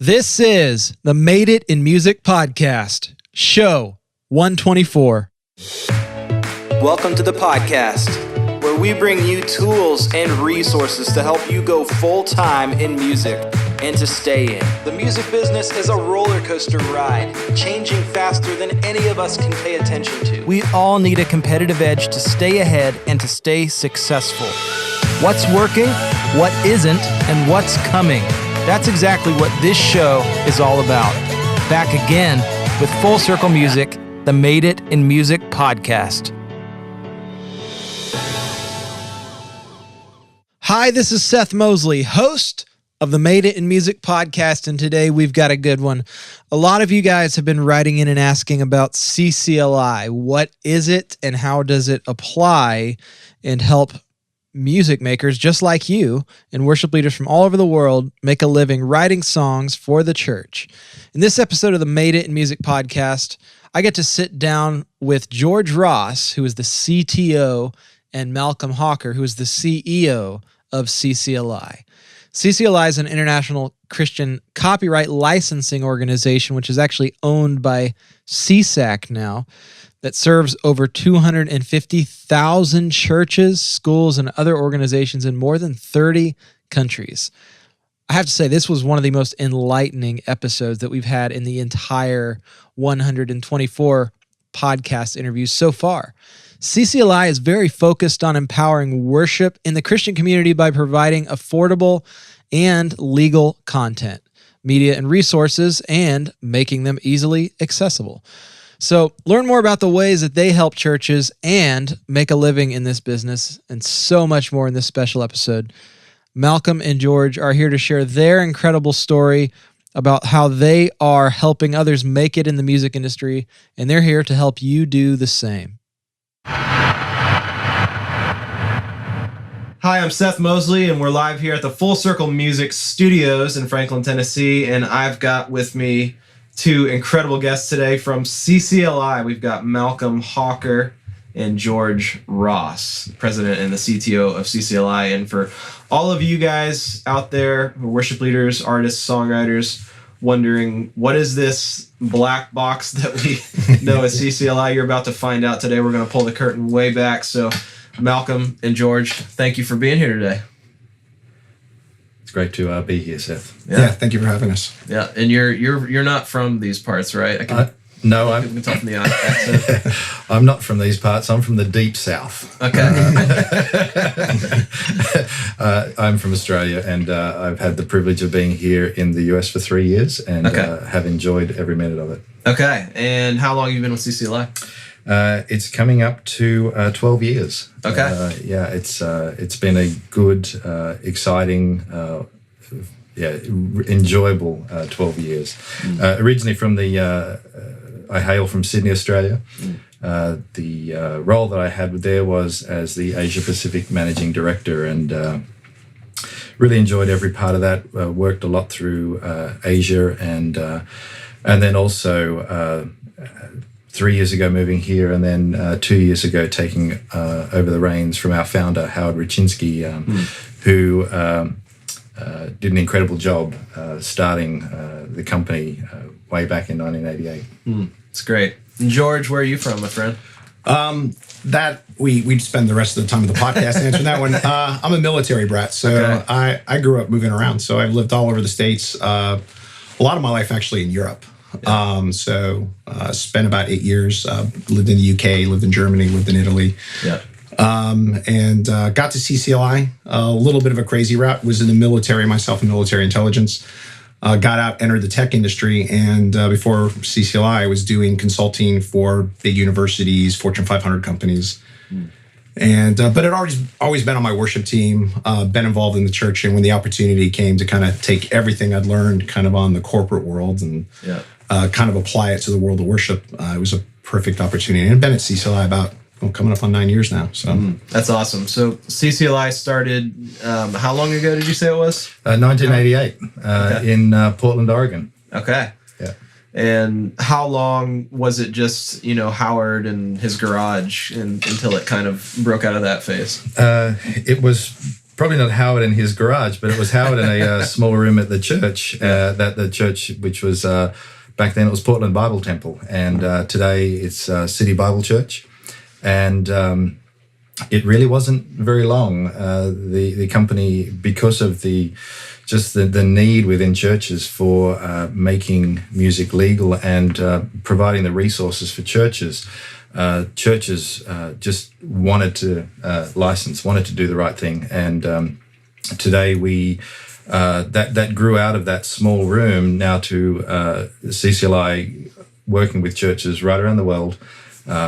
This is the Made It in Music podcast, show 124. Welcome to the podcast, where we bring you tools and resources to help you go full-time in music and to stay in. The music business is a roller coaster ride, changing faster than any of us can pay attention to. We all need a competitive edge to stay ahead and to stay successful. What's working, what isn't, and what's coming. That's exactly what this show is all about. Back again with Full Circle Music, the Made It in Music podcast. Hi, this is Seth Mosley, host of the Made It in Music podcast, and today we've got a good one. A lot of you guys have been writing in and asking about CCLI. What is it and how does it apply and help music makers just like you and worship leaders from all over the world make a living writing songs for the church? In this episode of the Made It in Music podcast, I get to sit down with George Ross, who is the CTO, and Malcom Hawker, who is the CEO of CCLI. CCLI is an international Christian copyright licensing organization, which is actually owned by CSAC now, that serves over 250,000 churches, schools, and other organizations in more than 30 countries. I have to say, this was one of the most enlightening episodes that we've had in the entire 124 podcast interviews so far. CCLI is very focused on empowering worship in the Christian community by providing affordable and legal content, media, and resources, and making them easily accessible. So learn more about the ways that they help churches and make a living in this business, and so much more in this special episode. Malcom and George are here to share their incredible story about how they are helping others make it in the music industry, and they're here to help you do the same. Hi, I'm Seth Mosley, and we're live here at the Full Circle Music Studios in Franklin, Tennessee, and I've got with me two incredible guests today from CCLI. We've got Malcom Hawker and George Ross, president and the CTO of CCLI. And for all of you guys out there, worship leaders, artists, songwriters, wondering what is this black box that we know as CCLI, you're about to find out today. We're going to pull the curtain way back. So Malcom and George, thank you for being here today. It's great to be here, Seth. Yeah, thank you for having us. Yeah, and you're not from these parts, right? No, I can tell from the accent. I'm not from these parts. I'm from the deep south. Okay. I'm from Australia, and I've had the privilege of being here in the US for 3 years, and have enjoyed every minute of it. Okay, and how long have you been with CCLI? It's coming up to 12 years. Okay. It's been a good, exciting, enjoyable 12 years. Originally from I hail from Sydney, Australia. The role that I had there was as the Asia Pacific Managing Director, and really enjoyed every part of that. Worked a lot through Asia, and then also 3 years ago moving here, and then 2 years ago taking over the reins from our founder, Howard Ryczinski, who did an incredible job starting the company way back in 1988. It's great. And George, where are you from, my friend? That we'd spend the rest of the time of the podcast answering that one. I'm a military brat, so I grew up moving around. So I've lived all over the States. A lot of my life actually in Europe. Yeah. Spent about 8 years, lived in the UK, lived in Germany, lived in Italy. Yeah. And got to CCLI, a little bit of a crazy route, was in the military myself, in military intelligence. Got out, entered the tech industry, and before CCLI, I was doing consulting for big universities, Fortune 500 companies. And but it always been on my worship team, been involved in the church, and when the opportunity came to kind of take everything I'd learned kind of on the corporate world and kind of apply it to the world of worship, it was a perfect opportunity. And I've been at CCLI about coming up on 9 years now. So that's awesome. So CCLI started, how long ago did you say it was? 1988 in Portland, Oregon. Okay. Yeah. And how long was it just, Howard and his garage until it kind of broke out of that phase? It was probably not Howard in his garage, but it was Howard in a small room at the church. That the church, which was back then, it was Portland Bible Temple, and today it's City Bible Church. And it really wasn't very long. The company, because of the need within churches for making music legal and providing the resources for churches, just wanted to license, wanted to do the right thing. And today we that grew out of that small room now to CCLI working with churches right around the world.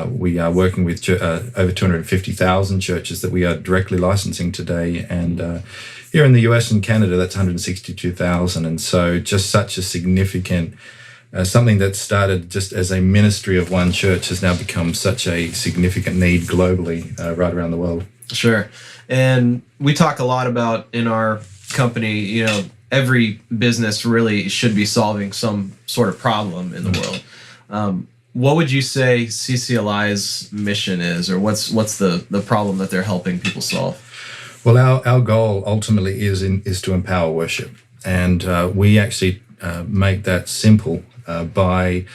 We are working with over 250,000 churches that we are directly licensing today. And here in the US and Canada, that's 162,000. And so just such a significant, something that started just as a ministry of one church has now become such a significant need globally right around the world. Sure. And we talk a lot about in our company, every business really should be solving some sort of problem in the world. What would you say CCLI's mission is, or what's the problem that they're helping people solve? Well, our goal ultimately is to empower worship, and we actually make that simple by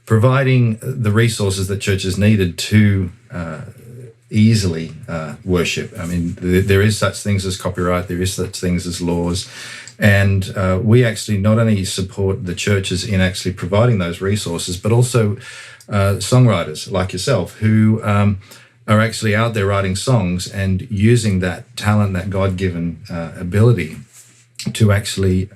providing the resources that churches needed to easily worship. I mean, there is such things as copyright, there is such things as laws, and we actually not only support the churches in actually providing those resources, but also songwriters like yourself who are actually out there writing songs and using that talent, that God-given ability to actually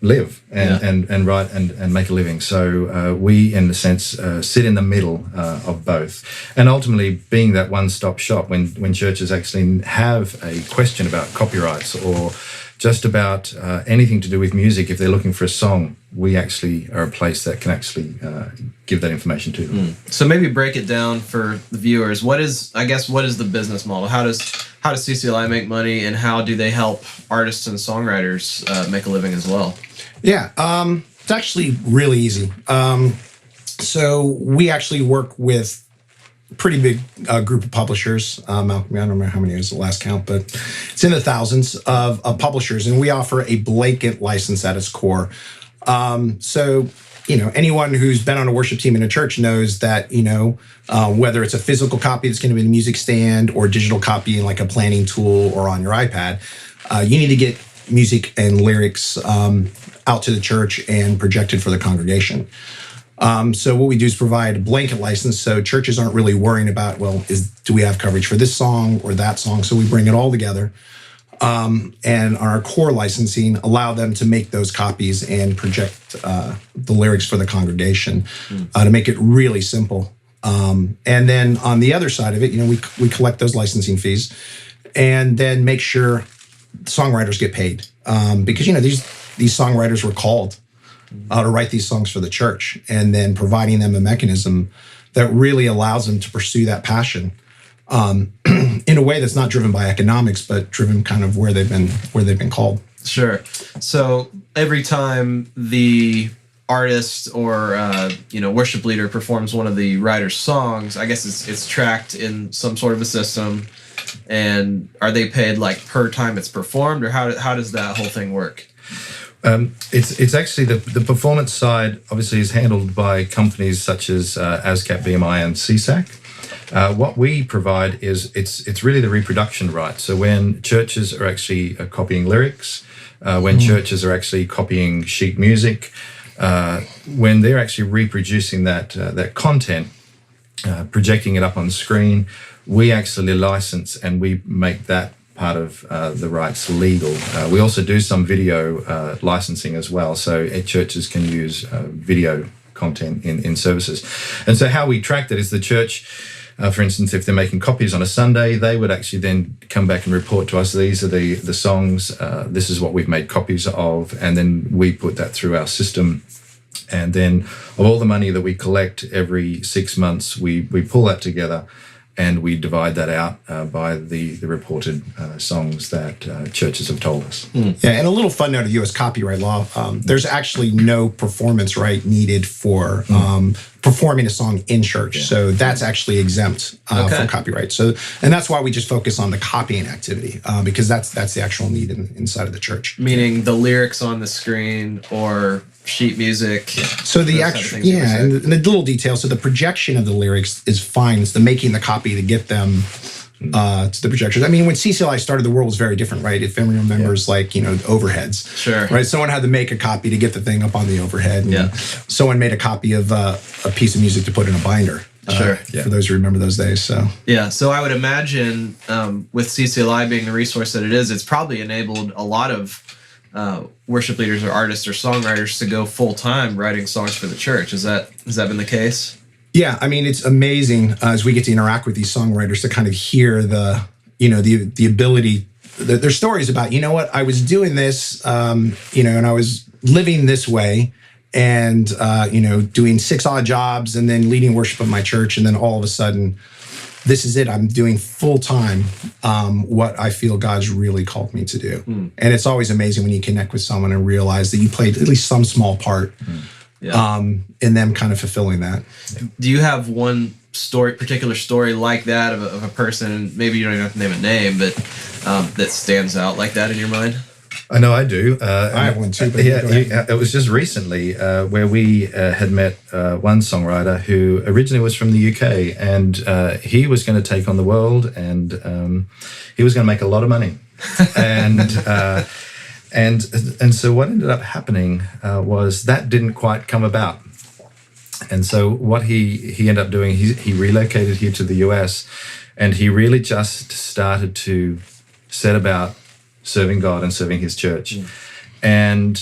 live and write and make a living. So we, in a sense, sit in the middle of both. And ultimately, being that one-stop shop when churches actually have a question about copyrights or just about anything to do with music, if they're looking for a song, we actually are a place that can actually give that information to them. So maybe break it down for the viewers. What is the business model? How does CCLI make money, and how do they help artists and songwriters make a living as well? Yeah, it's actually really easy. So we actually work with a pretty big group of publishers. Malcom, I don't remember how many is the last count, but it's in the thousands of publishers, and we offer a blanket license at its core. So, anyone who's been on a worship team in a church knows that, whether it's a physical copy that's going to be in a music stand or a digital copy in like a planning tool or on your iPad, you need to get music and lyrics out to the church and projected for the congregation. So what we do is provide a blanket license, so churches aren't really worrying about, do we have coverage for this song or that song? So we bring it all together. And our core licensing allow them to make those copies and project the lyrics for the congregation to make it really simple. And then on the other side of it, we collect those licensing fees and then make sure songwriters get paid because these songwriters were called to write these songs for the church, and then providing them a mechanism that really allows them to pursue that passion. In a way that's not driven by economics, but driven kind of where they've been called. Sure. So every time the artist or worship leader performs one of the writer's songs, I guess it's tracked in some sort of a system. And are they paid like per time it's performed, or how does that whole thing work? It's actually the performance side obviously is handled by companies such as ASCAP, BMI, and CSAC. What we provide is it's really the reproduction rights. So when churches are actually copying lyrics, when churches are actually copying sheet music, when they're actually reproducing that content, projecting it up on the screen, we actually license and we make that part of the rights legal. We also do some video licensing as well, so churches can use video content in services. And so how we track that is the church, for instance, if they're making copies on a Sunday, they would actually then come back and report to us, these are the songs, this is what we've made copies of, and then we put that through our system. And then of all the money that we collect every 6 months, we pull that together and we divide that out by the reported songs that churches have told us. Yeah, and a little fun note of U.S. copyright law, there's actually no performance right needed for performing a song in church. Yeah. So that's actually exempt from copyright. So, and that's why we just focus on the copying activity, because that's the actual need inside of the church. Meaning the lyrics on the screen or sheet music. So the actual, and the little details. So the projection of the lyrics is fine. It's the making the copy to get them to the projectors. I mean, when CCLI started, the world was very different, right? If everyone remembers, like, overheads. Sure. Right? Someone had to make a copy to get the thing up on the overhead. And someone made a copy of a piece of music to put in a binder. Sure. For those who remember those days. So so I would imagine with CCLI being the resource that it is, it's probably enabled a lot of worship leaders or artists or songwriters to go full time writing songs for the church. Has that been the case? Yeah, I mean, it's amazing as we get to interact with these songwriters to kind of hear the ability. There's stories about, I was doing this, and I was living this way, and doing 6 odd jobs, and then leading worship at my church, and then all of a sudden, this is it. I'm doing full time what I feel God's really called me to do. And it's always amazing when you connect with someone and realize that you played at least some small part in them kind of fulfilling that. Do you have one particular story like that of a person, maybe you don't even have to name a name, but that stands out like that in your mind? I know I do. I have one too. But it was just recently where we had met one songwriter who originally was from the UK, and he was going to take on the world, and he was going to make a lot of money, and so what ended up happening was that didn't quite come about. And so what he ended up doing, he relocated here to the US, and he really just started to set about serving God and serving his church. And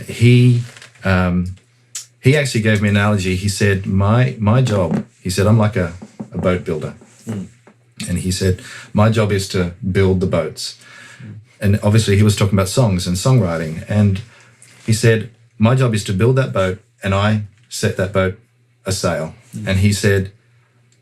he actually gave me an analogy. He said, my job, he said, I'm like a boat builder. And he said, my job is to build the boats. And obviously he was talking about songs and songwriting. And he said, my job is to build that boat, and I set that boat a sail. And he said,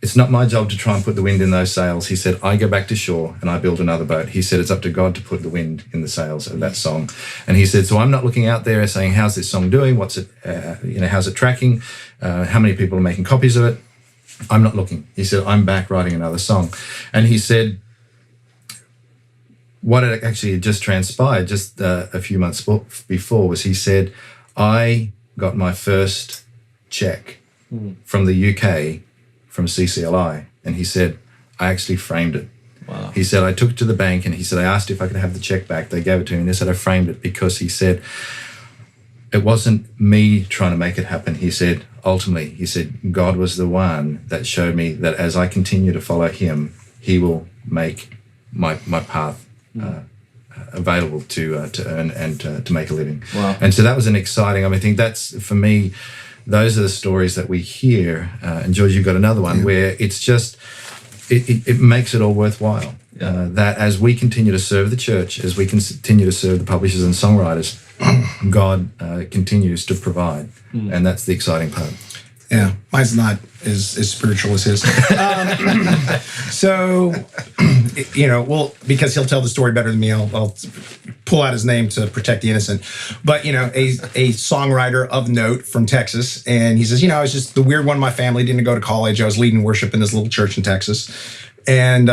it's not my job to try and put the wind in those sails. He said, I go back to shore and I build another boat. He said, it's up to God to put the wind in the sails of that song. And he said, so I'm not looking out there saying, how's this song doing? What's it, how's it tracking? How many people are making copies of it? I'm not looking. He said, I'm back writing another song. And he said, what had actually just transpired just a few months before was he said, I got my first check from the UK from CCLI. And he said, I actually framed it. Wow. He said, I took it to the bank, and he said, I asked if I could have the check back. They gave it to me, and they said, I framed it because he said, it wasn't me trying to make it happen. He said, ultimately, he said, God was the one that showed me that as I continue to follow him, he will make my path available to earn and to make a living. Wow. And so that was an exciting, I think that's, for me, those are the stories that we hear. And George, you've got another one where it's just, it makes it all worthwhile. That as we continue to serve the church, as we continue to serve the publishers and songwriters, God continues to provide. And that's the exciting part. Yeah, mine's not as spiritual as his. So, because he'll tell the story better than me, I'll pull out his name to protect the innocent. But, a songwriter of note from Texas. And he says, I was just the weird one in my family, didn't go to college. I was leading worship in this little church in Texas. And,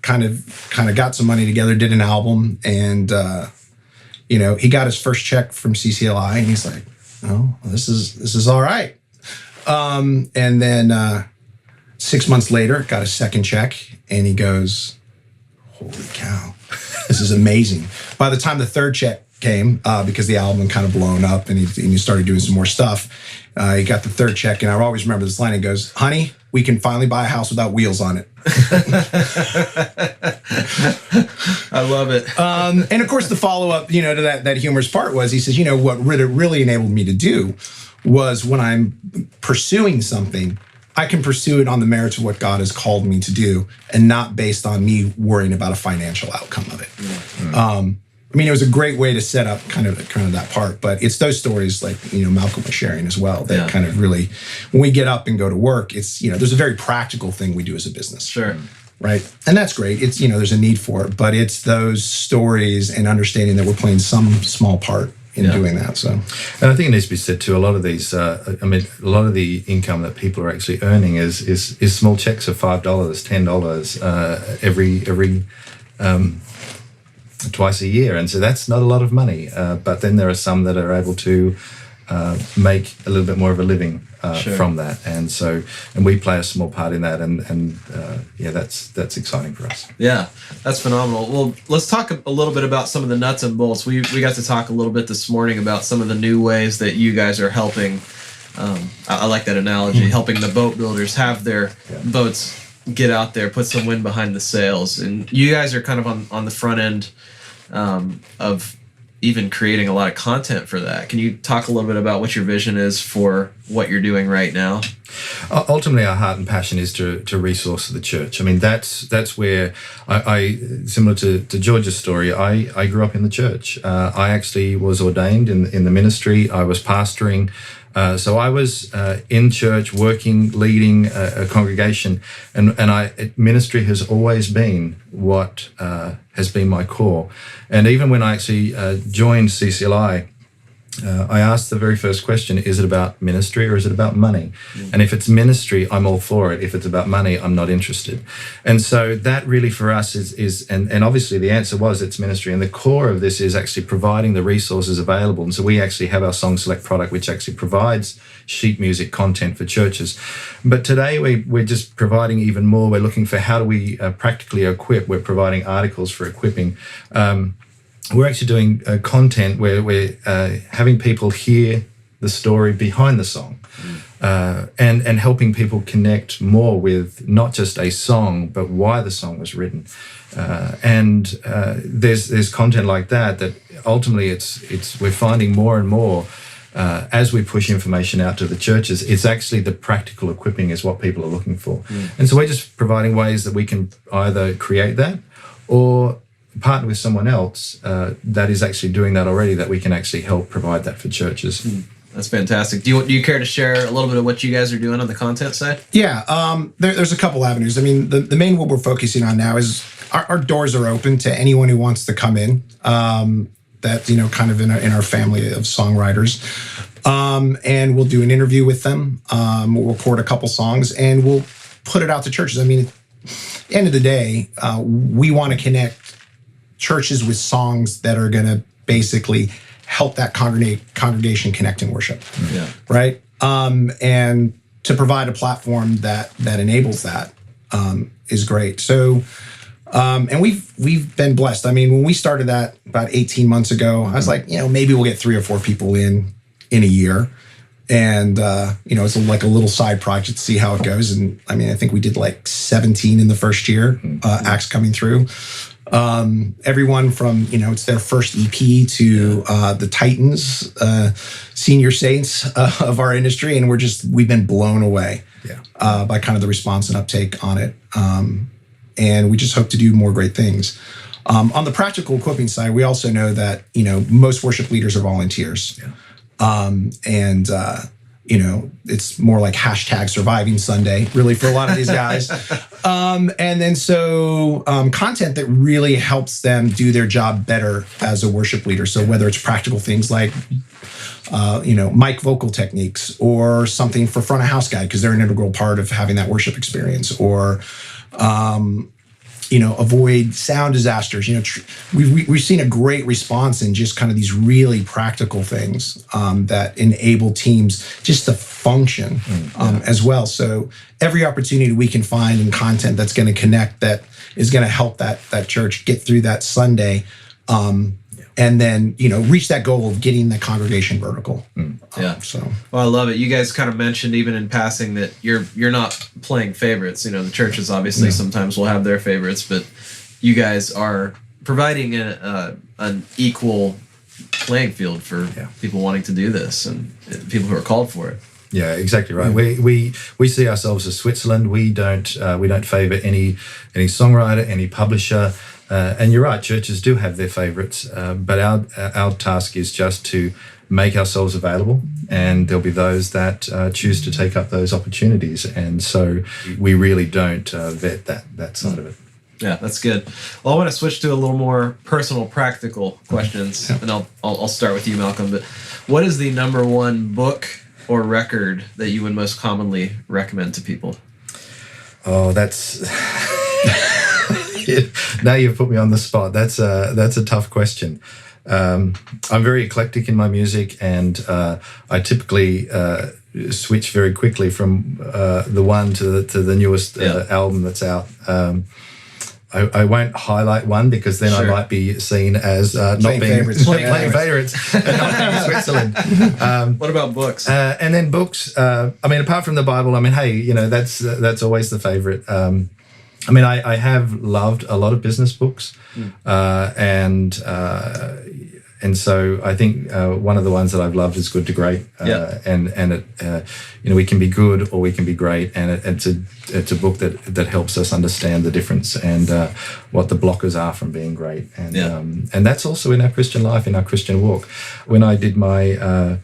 kind of got some money together, did an album. And, he got his first check from CCLI. And he's like, oh, this is all right. And then 6 months later, got a second check, and he goes, holy cow, this is amazing. By the time the third check came, because the album kind of blown up and he started doing some more stuff, he got the third check, and I always remember this line. He goes, honey, we can finally buy a house without wheels on it. I love it. And of course, the follow-up, to that humorous part was, he says, what really enabled me to do was when I'm pursuing something, I can pursue it on the merits of what God has called me to do and not based on me worrying about a financial outcome of it. I mean, it was a great way to set up kind of that part, but it's those stories like, Malcom was sharing as well that kind of really, when we get up and go to work, it's, there's a very practical thing we do as a business. Sure. Right. And that's great. It's, there's a need for it, but it's those stories and understanding that we're playing some small part in doing that. So, and I think it needs to be said too, a lot of these, a lot of the income that people are actually earning is small checks of $5, $10 every twice a year, and so that's not a lot of money. But then there are some that are able to make a little bit more of a living from that, and we play a small part in that, and that's exciting for us. Yeah, that's phenomenal. Well, let's talk a little bit about some of the nuts and bolts. We got to talk a little bit this morning about some of the new ways that you guys are helping. I like that analogy, helping the boat builders have their boats get out there, put some wind behind the sails, and you guys are kind of on the front end of even creating a lot of content for that. Can you talk a little bit about what your vision is for what you're doing right now? Ultimately, our heart and passion is to resource the church. I mean, that's where I similar to George's story, I grew up in the church. I actually was ordained in the ministry. I was pastoring. So I was in church, working, leading a congregation, and ministry has always been what has been my core. And even when I actually joined CCLI, I asked the very first question, is it about ministry or is it about money? And if it's ministry, I'm all for it. If it's about money, I'm not interested. And so that really for us is and obviously the answer was it's ministry. And the core of this is actually providing the resources available. And so we actually have our Song Select product, which actually provides sheet music content for churches. But today we're just providing even more. We're looking for how do we practically equip. We're providing articles for equipping. We're actually doing content where we're having people hear the story behind the song, and helping people connect more with not just a song, but why the song was written. There's content like that ultimately it's we're finding more and more as we push information out to the churches. It's actually the practical equipping is what people are looking for, and so we're just providing ways that we can either create that or partner with someone else that is actually doing that already, that we can actually help provide that for churches. That's fantastic. Do you care to share a little bit of what you guys are doing on the content side? Yeah, there's a couple avenues. I mean, the main one we're focusing on now is our doors are open to anyone who wants to come in. That kind of in our family of songwriters, and we'll do an interview with them. We'll record a couple songs and we'll put it out to churches. I mean, at the end of the day, we want to connect churches with songs that are going to basically help that congregation connect and worship. Yeah. Right. And to provide a platform that enables that is great. So, and we've been blessed. I mean, when we started that about 18 months ago, I was like, maybe we'll get 3 or 4 people in a year. And, it's like a little side project to see how it goes. And I mean, I think we did like 17 in the first year, acts coming through. Everyone from, it's their first EP to the Titans, senior saints of our industry. And we've been blown away by kind of the response and uptake on it. And we just hope to do more great things. On the practical equipping side, we also know that, most worship leaders are volunteers. Yeah. It's more like hashtag surviving Sunday, really, for a lot of these guys. And then content that really helps them do their job better as a worship leader. So whether it's practical things like, mic vocal techniques, or something for front of house guy, because they're an integral part of having that worship experience, or, avoid sound disasters. We've seen a great response in just kind of these really practical things that enable teams just to function as well. So every opportunity we can find in content that's going to connect, that is going to help that church get through that Sunday, and then reach that goal of getting the congregation vertical. Well, I love it. You guys kind of mentioned even in passing that you're not playing favorites. The churches obviously sometimes will have their favorites, but you guys are providing an equal playing field for people wanting to do this and people who are called for it. Yeah, exactly right. We see ourselves as Switzerland. We don't favor any songwriter, any publisher. And you're right, churches do have their favorites, but our task is just to make ourselves available, and there'll be those that choose to take up those opportunities. And so we really don't vet that side of it. Yeah, that's good. Well, I want to switch to a little more personal, practical questions, and I'll start with you, Malcolm. But what is the number one book or record that you would most commonly recommend to people? Oh, that's now you've put me on the spot. That's a tough question. I'm very eclectic in my music, and I typically switch very quickly from the one to the newest album that's out. I won't highlight one because then I might be seen as not being favorites, playing favorites, and not being Switzerland. What about books? And then books. I mean, apart from the Bible, I mean, hey, that's always the favorite. I mean, I have loved a lot of business books, and so I think one of the ones that I've loved is Good to Great, and it, we can be good or we can be great, and it's a book that helps us understand the difference and what the blockers are from being great, and that's also in our Christian life, in our Christian walk. When I did my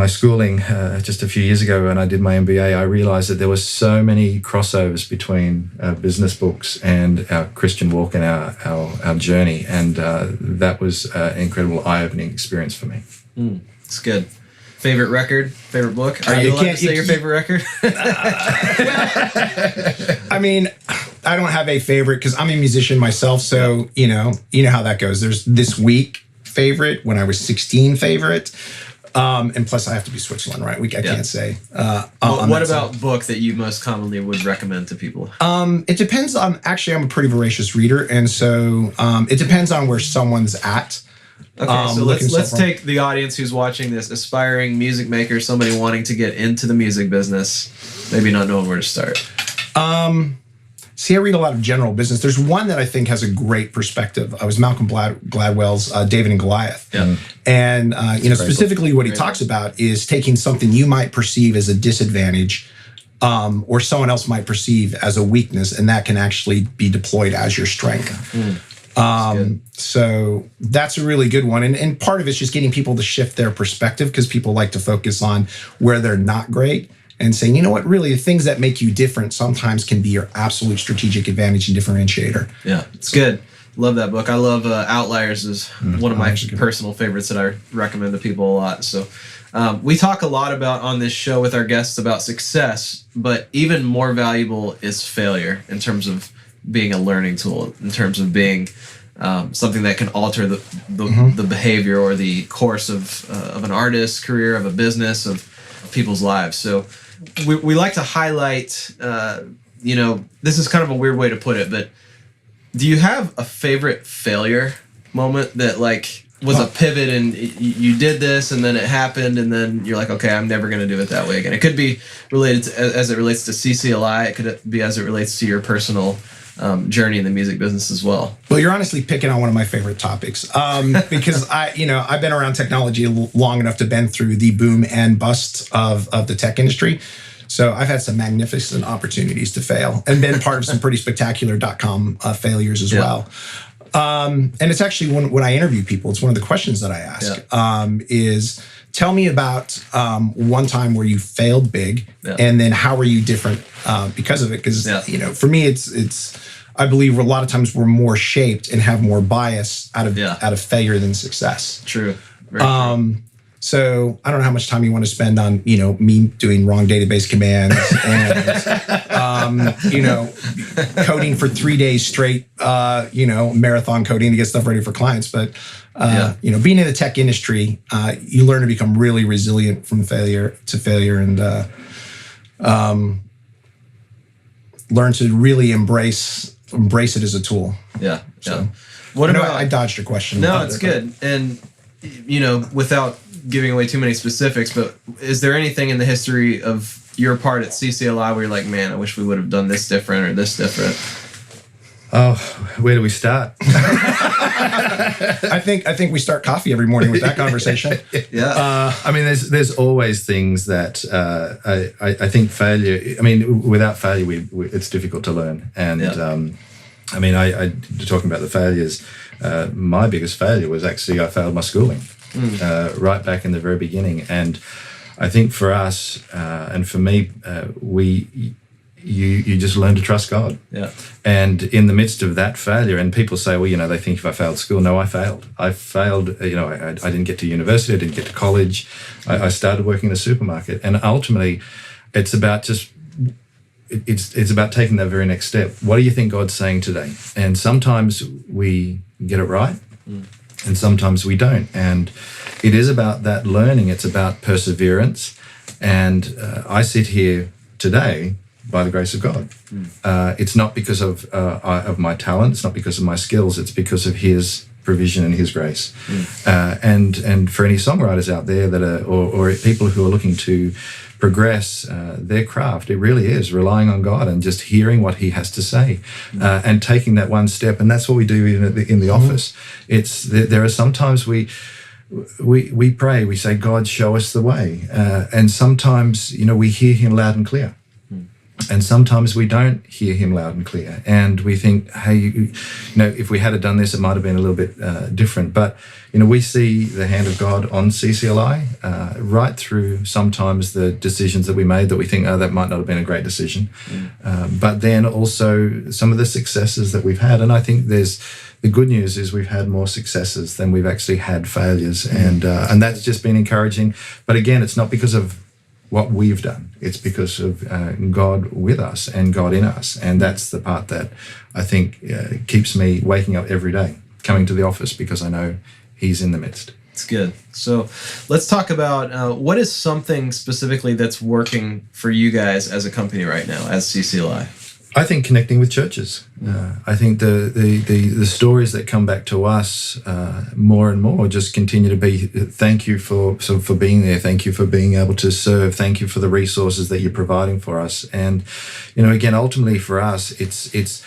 schooling just a few years ago, and I did my MBA, I realized that there were so many crossovers between business books and our Christian walk and our journey, and that was an incredible eye-opening experience for me. It's good. Favorite record? Favorite book? Are you allowed to say your favorite record? I mean, I don't have a favorite because I'm a musician myself, so you know how that goes. There's this week favorite, when I was 16 favorite. And plus, I have to be Switzerland, right? I can't say. What about book that you most commonly would recommend to people? It depends on. Actually, I'm a pretty voracious reader, and so it depends on where someone's at. Okay, so let's take the audience who's watching this, aspiring music maker, somebody wanting to get into the music business, maybe not knowing where to start. See, I read a lot of general business. There's one that I think has a great perspective. I was Malcolm Gladwell's David and Goliath. Yeah. And, specifically what he talks about is taking something you might perceive as a disadvantage or someone else might perceive as a weakness, and that can actually be deployed as your strength. So that's a really good one. And part of it's just getting people to shift their perspective, because people like to focus on where they're not great. And saying, you know what, really, the things that make you different sometimes can be your absolute strategic advantage and differentiator. Yeah, it's good. Love that book. I love Outliers is one of my personal favorites that I recommend to people a lot. So we talk a lot about on this show with our guests about success, but even more valuable is failure in terms of being a learning tool, in terms of being something that can alter the behavior or the course of an artist's career, of a business, of people's lives. So we like to highlight, this is kind of a weird way to put it, but do you have a favorite failure moment that was a pivot and you did this and then it happened and then you're like, okay, I'm never going to do it that way again? It could be related to, as it relates to CCLI. It could be as it relates to your personal journey in the music business as well. Well, you're honestly picking on one of my favorite topics because I've been around technology long enough to been through the boom and bust of the tech industry. So I've had some magnificent opportunities to fail and been part of some pretty spectacular .com failures as well. And it's actually when I interview people, it's one of the questions that I ask is, tell me about one time where you failed big, and then how were you different because of it? Because for me, it's I believe a lot of times we're more shaped and have more bias out of failure than success. True. Very true. So I don't know how much time you want to spend on me doing wrong database commands and coding for 3 days straight, marathon coding to get stuff ready for clients, but. Being in the tech industry, you learn to become really resilient from failure and learn to really embrace it as a tool. Yeah. So, what about? I dodged your question. No, it's good. And without giving away too many specifics, but is there anything in the history of your part at CCLI where you're like, man, I wish we would have done this different or this different? Oh, where do we start? I think we start coffee every morning with that conversation. I mean, there's always things that I think failure. I mean, without failure, it's difficult to learn. And I mean, I talking about the failures. My biggest failure was actually I failed my schooling right back in the very beginning, and I think for us and for me, you just learn to trust God. Yeah. And in the midst of that failure, and people say, well, they think if I failed school. No, I failed. I didn't get to university. I didn't get to college. I started working in a supermarket, and ultimately, it's about it's about taking that very next step. What do you think God's saying today? And sometimes we get it right, and sometimes we don't. And it is about that learning. It's about perseverance. And I sit here today by the grace of God. It's not because of my talent. It's not because of my skills. It's because of His provision and His grace. And for any songwriters out there that are, or people who are looking to progress their craft, it really is relying on God and just hearing what He has to say and taking that one step. And that's what we do in the office. There are sometimes we pray, we say, God, show us the way. And sometimes, we hear Him loud and clear. And sometimes we don't hear Him loud and clear. And we think, hey, if we had done this, it might have been a little bit different. But, we see the hand of God on CCLI right through sometimes the decisions that we made that we think, that might not have been a great decision. But then also some of the successes that we've had. And I think the good news is we've had more successes than we've actually had failures. And that's just been encouraging. But again, it's not because of what we've done. It's because of God with us and God in us. And that's the part that I think keeps me waking up every day, coming to the office, because I know He's in the midst. It's good. So let's talk about what is something specifically that's working for you guys as a company right now, as CCLI? I think connecting with churches. I think the stories that come back to us more and more just continue to be, thank you for being there. Thank you for being able to serve. Thank you for the resources that you're providing for us. And again, ultimately for us, it's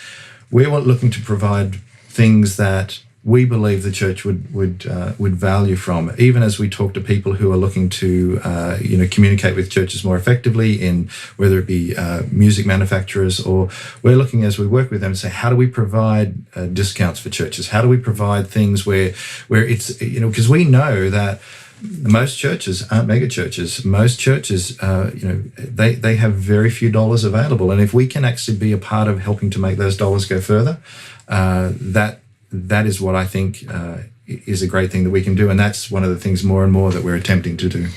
we're looking to provide things that we believe the church would value from, even as we talk to people who are looking to communicate with churches more effectively, in whether it be music manufacturers, or we're looking as we work with them to say, how do we provide discounts for churches? How do we provide things where it's because we know that most churches aren't mega churches. Most churches, they have very few dollars available, and if we can actually be a part of helping to make those dollars go further, that is what I think is a great thing that we can do. And that's one of the things more and more that we're attempting to do.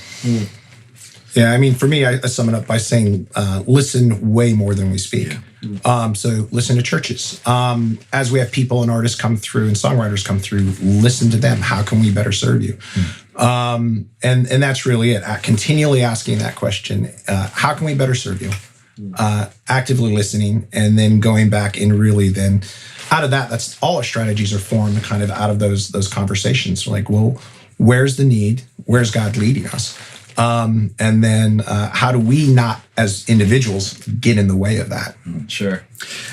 Yeah, I mean, for me, I sum it up by saying listen way more than we speak. Yeah. So listen to churches. As we have people and artists come through and songwriters come through, listen to them. How can we better serve you? And that's really it. Continually asking that question, how can we better serve you? Actively listening, and then going back and really then out of that's all our strategies are formed kind of out of those conversations. Like, well, where's the need? Where's God leading us? And then how do we not, as individuals, get in the way of that? Sure.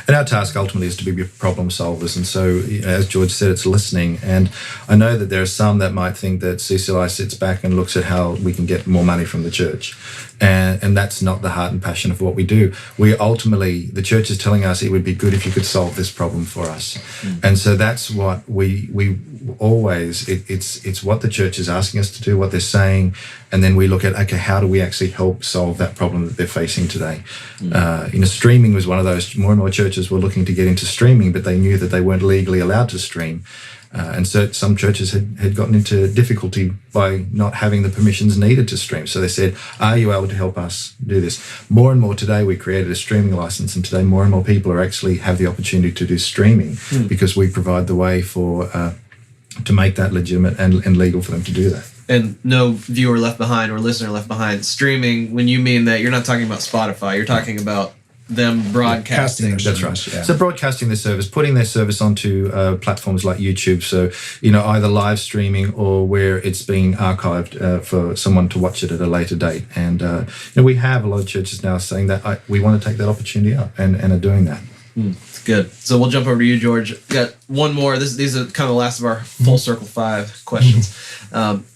And our task ultimately is to be problem solvers. And so, as George said, it's listening. And I know that there are some that might think that CCLI sits back and looks at how we can get more money from the church. And that's not the heart and passion of what we do. We ultimately, the church is telling us it would be good if you could solve this problem for us. And so that's what we always, it's what the church is asking us to do, what they're saying. And then we look at, okay, how do we actually help solve that problem that they're facing today? Streaming was one of those. More and more churches were looking to get into streaming, but they knew that they weren't legally allowed to stream. And so some churches had gotten into difficulty by not having the permissions needed to stream. So they said, are you able to help us do this? More and more today, we created a streaming license, and today more and more people are actually have the opportunity to do streaming because we provide the way for to make that legitimate and legal for them to do that. And no viewer left behind or listener left behind. Streaming, when you mean that, you're not talking about Spotify, you're talking about them broadcasting. That's right. Yeah. So broadcasting their service, putting their service onto platforms like YouTube. So, either live streaming or where it's being archived for someone to watch it at a later date. And, we have a lot of churches now saying that we want to take that opportunity up and are doing that. It's good. So we'll jump over to you, George. Got one more. These are kind of the last of our full circle 5 questions.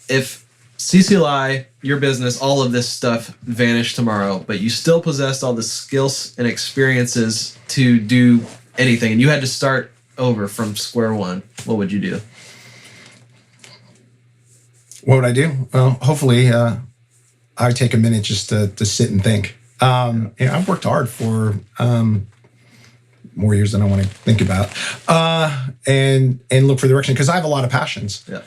If CCLI, your business, all of this stuff vanished tomorrow, but you still possessed all the skills and experiences to do anything, and you had to start over from square one, what would you do? What would I do? Well, hopefully I'd take a minute just to sit and think. I've worked hard for more years than I want to think about, and look for direction, because I have a lot of passions. Yeah.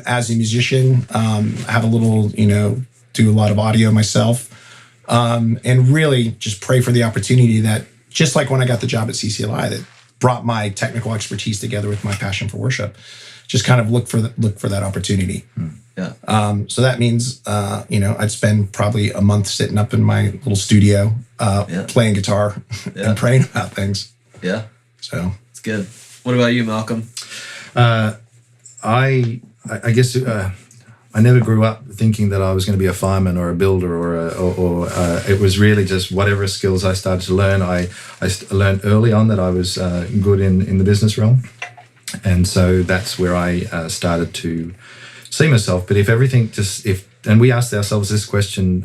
As a musician, I have a little, do a lot of audio myself, and really just pray for the opportunity that, just like when I got the job at CCLI, that brought my technical expertise together with my passion for worship. Just kind of look for that opportunity. Yeah. So that means, I'd spend probably a month sitting up in my little studio, playing guitar and praying about things. Yeah. So it's good. What about you, Malcolm? I guess I never grew up thinking that I was going to be a fireman or a builder or it was really just whatever skills I started to learn. I learned early on that I was good in the business realm. And so that's where I started to see myself. But and we asked ourselves this question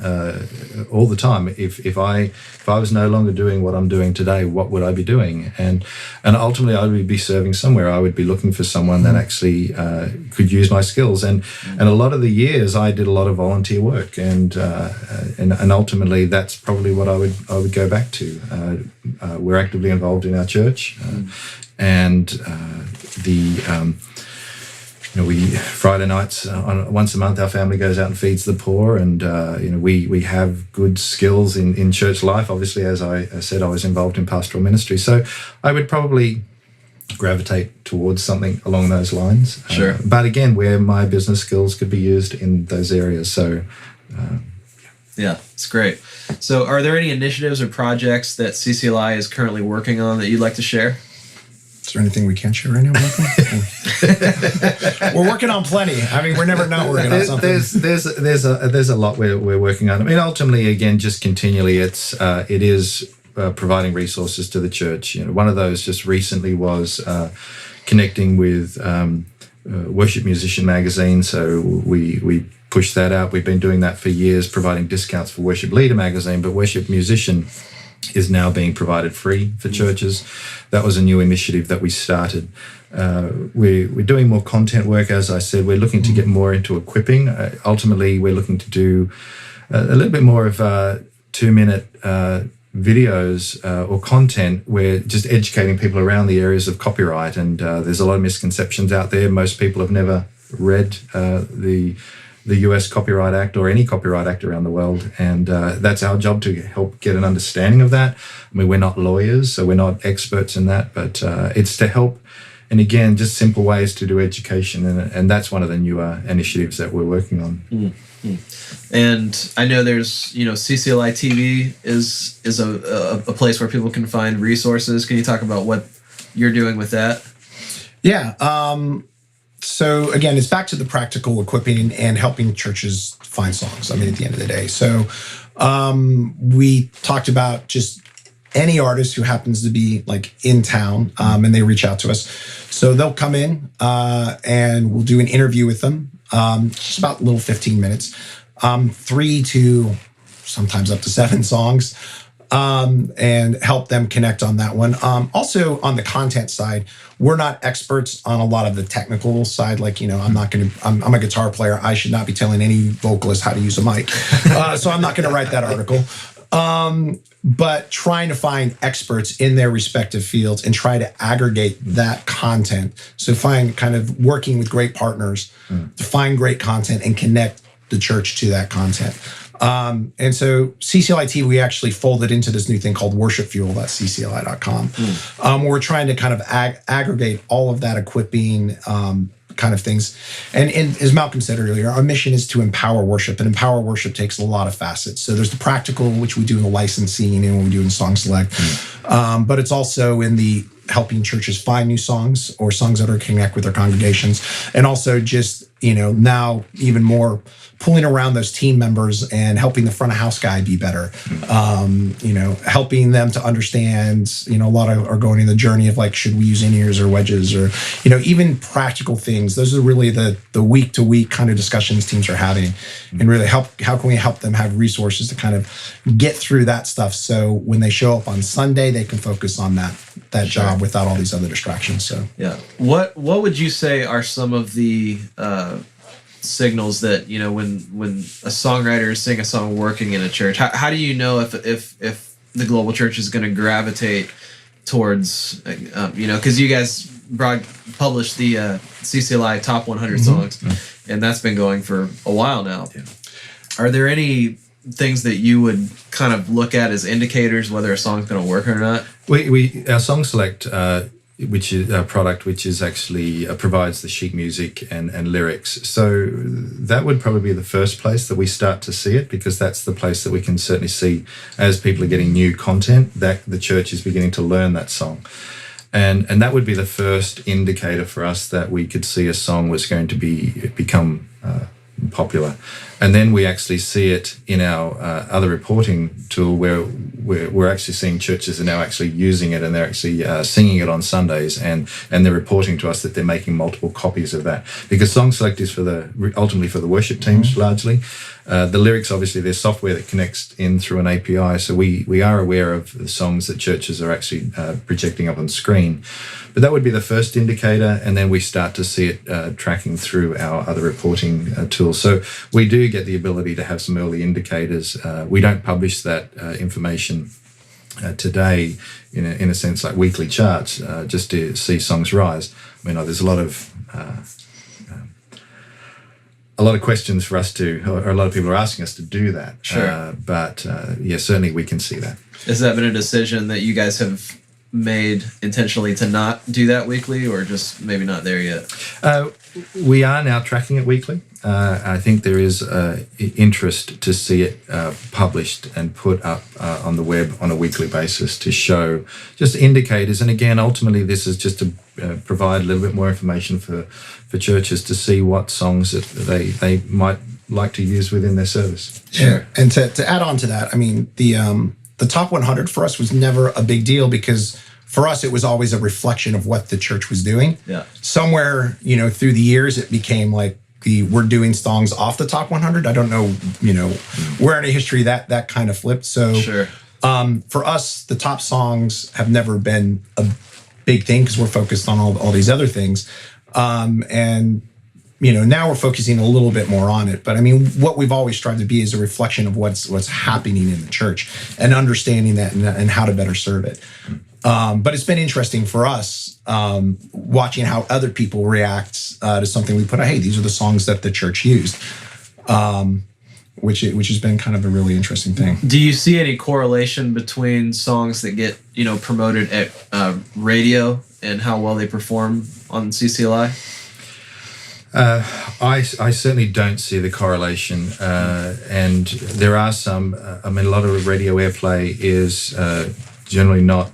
all the time: if I was no longer doing what I'm doing today, what would I be doing? And ultimately, I would be serving somewhere. I would be looking for someone that actually could use my skills. And a lot of the years, I did a lot of volunteer work, and ultimately, that's probably what I would go back to. We're actively involved in our church, and we Friday nights once a month our family goes out and feeds the poor, and we have good skills in church life. Obviously, as I said, I was involved in pastoral ministry, so I would probably gravitate towards something along those lines. Sure. But again, where my business skills could be used in those areas. So yeah, it's great. So are there any initiatives or projects that CCLI is currently working on that you'd like to share? is there anything we can't share right now, Malcolm? We're working on plenty. I mean, we're never not working on something. There's a lot we're working on. I mean, ultimately, again, just continually, it is providing resources to the church. One of those just recently was connecting with Worship Musician magazine. So we pushed that out. We've been doing that for years, providing discounts for Worship Leader magazine, but Worship Musician is now being provided free for churches. That was a new initiative that we started. We're doing more content work, as I said. We're looking to get more into equipping. Ultimately, we're looking to do a little bit more of 2-minute videos or content. We're just educating people around the areas of copyright, and there's a lot of misconceptions out there. Most people have never read the US Copyright Act or any copyright act around the world, and that's our job to help get an understanding of that. I mean, we're not lawyers, so we're not experts in that, but it's to help. And again, just simple ways to do education, and that's one of the newer initiatives that we're working on. Mm-hmm. And I know there's, CCLI TV is a place where people can find resources. Can you talk about what you're doing with that? Yeah. So again, it's back to the practical equipping and helping churches find songs. I mean, at the end of the day. So we talked about just any artist who happens to be like in town, and they reach out to us. So they'll come in and we'll do an interview with them, just about a little 15 minutes, 3 to sometimes up to 7 songs, and help them connect on that one. Also on the content side, we're not experts on a lot of the technical side. Like, I'm a guitar player. I should not be telling any vocalist how to use a mic. So I'm not going to write that article. But trying to find experts in their respective fields and try to aggregate that content. So find kind of working with great partners to find great content and connect the church to that content. And so CCLI TV, we actually folded into this new thing called worshipfuel.ccli.com. Where we're trying to kind of aggregate all of that equipping kind of things. And as Malcolm said earlier, our mission is to empower worship, and empower worship takes a lot of facets. So there's the practical, which we do in the licensing and what we do in Song Select, but it's also in the helping churches find new songs or songs that are connect with their congregations, and also just, now even more pulling around those team members and helping the front of house guy be better. Helping them to understand, a lot of are going in the journey of like, should we use in-ears or wedges, or, even practical things. Those are really the week to week kind of discussions teams are having, and really how can we help them have resources to kind of get through that stuff. So when they show up on Sunday, they can focus on that job without all these other distractions. So, yeah. What would you say are some of the, signals that when a songwriter is singing a song working in a church, how do you know if the global church is going to gravitate towards because you guys published the CCLI top 100 songs, and that's been going for a while now. Are there any things that you would kind of look at as indicators whether a song's going to work or not? Our Song Select, which is a product which is actually provides the sheet music and lyrics. So that would probably be the first place that we start to see it, because that's the place that we can certainly see as people are getting new content that the church is beginning to learn that song. And that would be the first indicator for us that we could see a song was going to become popular. And then we actually see it in our other reporting tool, where we're actually seeing churches are now actually using it, and they're actually singing it on Sundays, and they're reporting to us that they're making multiple copies of that, because Song Select is ultimately for the worship teams largely. The lyrics, obviously, there's software that connects in through an API, so we are aware of the songs that churches are actually projecting up on screen. But that would be the first indicator, and then we start to see it tracking through our other reporting tools. So we do get the ability to have some early indicators. We don't publish that information today in a sense like weekly charts, just to see songs rise. I mean, there's a lot of questions for us to, or a lot of people are asking us to do that. Sure. But certainly we can see that. Has that been a decision that you guys have made intentionally to not do that weekly, or just maybe not there yet? We are now tracking it weekly. I think there is interest to see it published and put up on the web on a weekly basis to show just indicators. And again, ultimately, this is just to provide a little bit more information for churches to see what songs that they might like to use within their service. Sure. And to add on to that, I mean, the top 100 for us was never a big deal, because for us, it was always a reflection of what the church was doing. Yeah. Somewhere, through the years, it became like we're doing songs off the top 100. I don't know, where in a history that kind of flipped. So sure. For us, the top songs have never been a big thing, because we're focused on all these other things. And now we're focusing a little bit more on it. But I mean, what we've always tried to be is a reflection of what's happening in the church, and understanding that and how to better serve it. But it's been interesting for us watching how other people react to something we put out. Hey, these are the songs that the church used, which has been kind of a really interesting thing. Do you see any correlation between songs that get promoted at radio and how well they perform on CCLI? I certainly don't see the correlation, and there are some. A lot of radio airplay is generally not.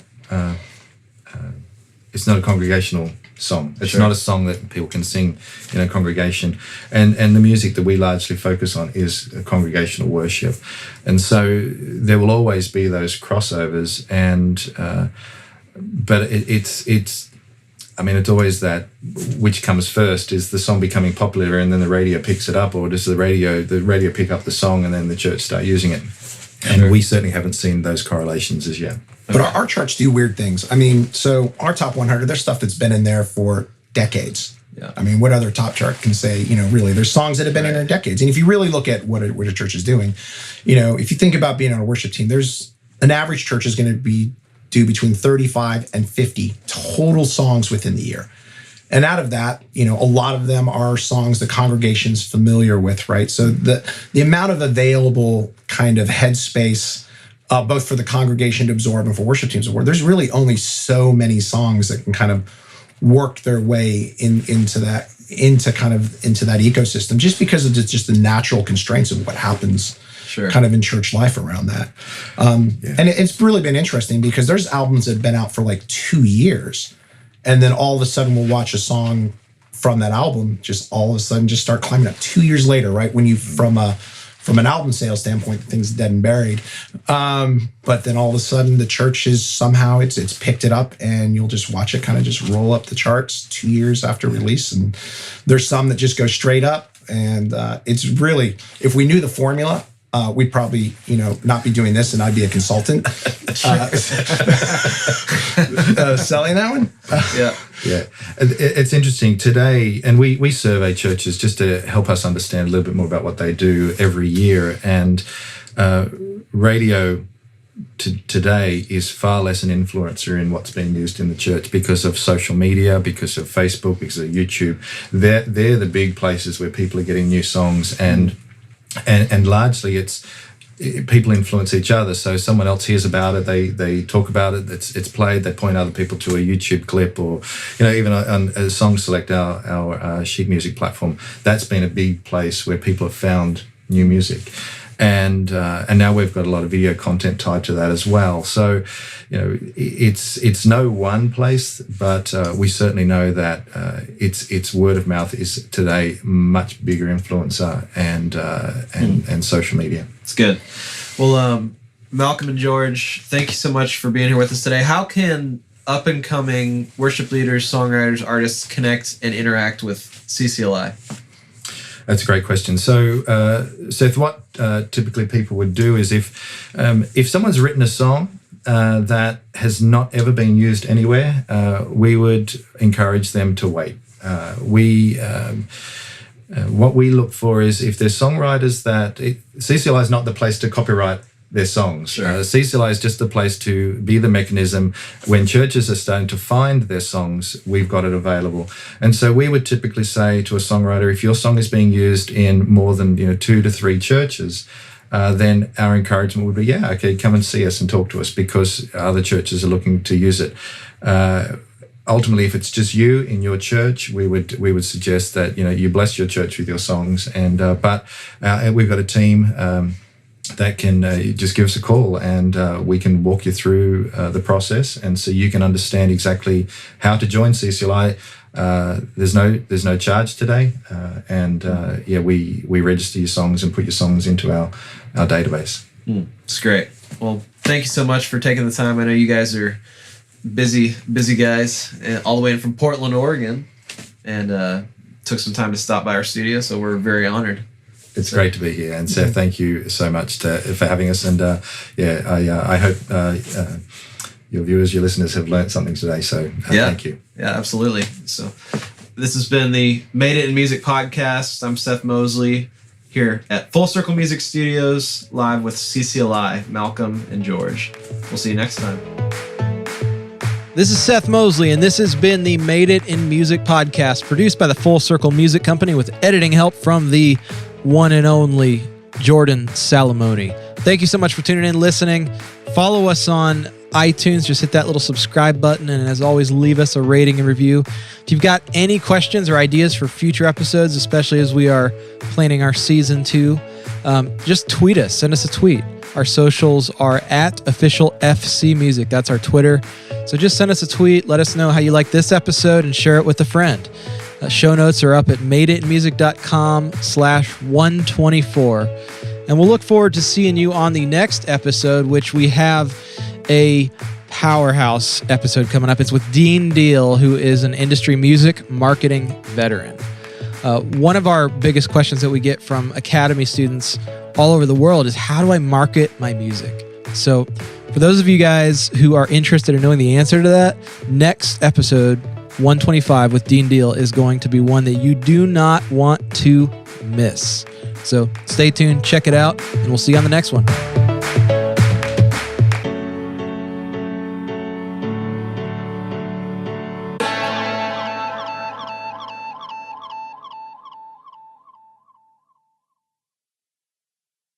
It's not a congregational song. It's not a song that people can sing in a congregation, and the music that we largely focus on is congregational worship, and so there will always be those crossovers, and but it's. I mean, it's always that which comes first. Is the song becoming popular and then the radio picks it up, or does the radio pick up the song and then the church start using it? And we certainly haven't seen those correlations as yet. But our church do weird things. I mean, so our top 100, there's stuff that's been in there for decades. Yeah. I mean, what other top chart can say, really, there's songs that have been in there decades. And if you really look at what a church is doing, if you think about being on a worship team, there's an average church is going to do between 35 and 50 total songs within the year. And out of that, a lot of them are songs the congregation's familiar with, right? So the amount of available kind of headspace, both for the congregation to absorb and for worship teams to absorb, there's really only so many songs that can kind of work their way into that ecosystem, just because of just the natural constraints of what happens Sure. kind of in church life around that. And it's really been interesting because there's albums that have been out for like 2 years, and then all of a sudden we'll watch a song from that album just all of a sudden just start climbing up 2 years later, right? When you, from an album sales standpoint, the thing's dead and buried. But then all of a sudden the church is somehow it's picked it up, and you'll just watch it kind of just roll up the charts 2 years after release. And there's some that just go straight up. And it's really, if we knew the formula, we'd probably, not be doing this, and I'd be a consultant selling that one. Yeah. It's interesting today, and we survey churches just to help us understand a little bit more about what they do every year. And radio today is far less an influencer in what's being used in the church because of social media, because of Facebook, because of YouTube. They're the big places where people are getting new songs, and largely it's people influence each other. So someone else hears about it, they talk about it, it's played, they point other people to a YouTube clip, or even on Song Select, our sheet music platform. That's been a big place where people have found new music. And now we've got a lot of video content tied to that as well. So, it's no one place, but we certainly know that it's word of mouth is today much bigger influencer and social media. It's good. Well, Malcom and George, thank you so much for being here with us today. How can up and coming worship leaders, songwriters, artists connect and interact with CCLI? That's a great question. So, Seth, what typically people would do is if someone's written a song that has not ever been used anywhere, we would encourage them to wait. What we look for is if there's songwriters CCLI is not the place to copyright their songs. Sure. CCLI is just the place to be the mechanism. When churches are starting to find their songs, we've got it available. And so we would typically say to a songwriter, if your song is being used in more than 2 to 3 churches, then our encouragement would be, okay, come and see us and talk to us, because other churches are looking to use it. Ultimately, if it's just you in your church, we would suggest that you bless your church with your songs. And but we've got a team that can just give us a call, and we can walk you through the process, and so you can understand exactly how to join CCLI. There's no charge today, and we register your songs and put your songs into our database. It's great. Well, thank you so much for taking the time. I know you guys are busy guys, all the way in from Portland, Oregon, and took some time to stop by our studio, so we're very honored. It's great to be here, and Seth, thank you so much for having us. And I hope your viewers, your listeners, have learned something today. So thank you. Yeah, absolutely. So this has been the Made It in Music podcast. I'm Seth Mosley here at Full Circle Music Studios, live with CCLI, Malcom and George. We'll see you next time. This is Seth Mosley, and this has been the Made It in Music podcast, produced by the Full Circle Music Company with editing help from the one and only Jordan Salamoni. Thank you so much for tuning in, listening. Follow us on iTunes. Just hit that little subscribe button, and as always, leave us a rating and review. If you've got any questions or ideas for future episodes, especially as we are planning our season 2, just tweet us. Send us a tweet. Our socials are at @officialfcmusic. That's our Twitter. So just send us a tweet. Let us know how you like this episode and share it with a friend. Show notes are up at madeitmusic.com/124. And we'll look forward to seeing you on the next episode, which we have a powerhouse episode coming up. It's with Dean Deal, who is an industry music marketing veteran. One of our biggest questions that we get from Academy students all over the world is, how do I market my music? So for those of you guys who are interested in knowing the answer to that, next episode, 125 with Dean Deal, is going to be one that you do not want to miss. So stay tuned, check it out, and we'll see you on the next one.